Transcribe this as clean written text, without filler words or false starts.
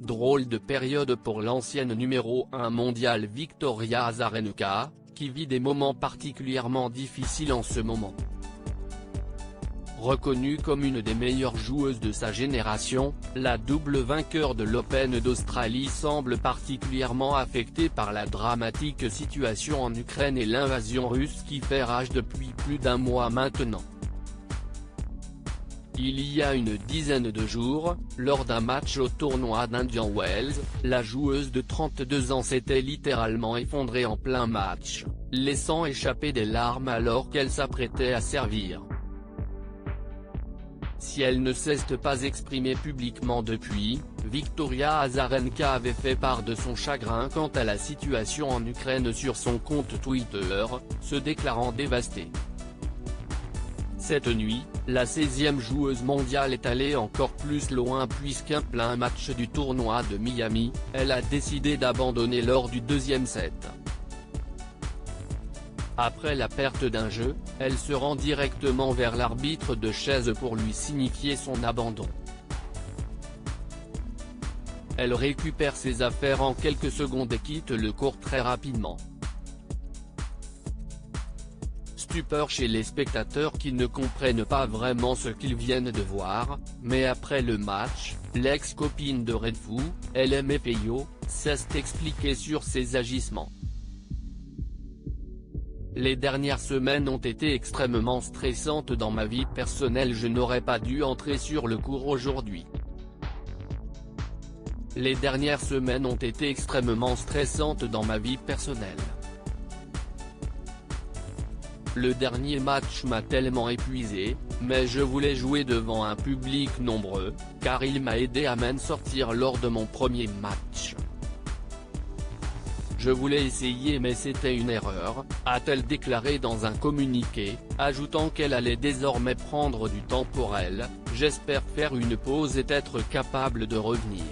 Drôle de période pour l'ancienne numéro 1 mondiale Victoria Azarenka, qui vit des moments particulièrement difficiles en ce moment. Reconnue comme une des meilleures joueuses de sa génération, la double vainqueur de l'Open d'Australie semble particulièrement affectée par la dramatique situation en Ukraine et l'invasion russe qui fait rage depuis plus d'un mois maintenant. Il y a une dizaine de jours, lors d'un match au tournoi d'Indian Wells, la joueuse de 32 ans s'était littéralement effondrée en plein match, laissant échapper des larmes alors qu'elle s'apprêtait à servir. Si elle ne s'est pas exprimée publiquement depuis, Victoria Azarenka avait fait part de son chagrin quant à la situation en Ukraine sur son compte Twitter, se déclarant dévastée. Cette nuit, la 16e joueuse mondiale est allée encore plus loin puisqu'en plein match du tournoi de Miami, elle a décidé d'abandonner lors du deuxième set. Après la perte d'un jeu, elle se rend directement vers l'arbitre de chaise pour lui signifier son abandon. Elle récupère ses affaires en quelques secondes et quitte le court très rapidement. Stupeur chez les spectateurs qui ne comprennent pas vraiment ce qu'ils viennent de voir, mais après le match, l'ex-copine de Redfoo, LM Peyo, s'est expliquée sur ses agissements. Les dernières semaines ont été extrêmement stressantes dans ma vie personnelle, je n'aurais pas dû entrer sur le court aujourd'hui. Les dernières semaines ont été extrêmement stressantes dans ma vie personnelle. Le dernier match m'a tellement épuisé, mais je voulais jouer devant un public nombreux, car il m'a aidé à m'en sortir lors de mon premier match. Je voulais essayer mais c'était une erreur, a-t-elle déclaré dans un communiqué, ajoutant qu'elle allait désormais prendre du temps pour elle, j'espère faire une pause et être capable de revenir.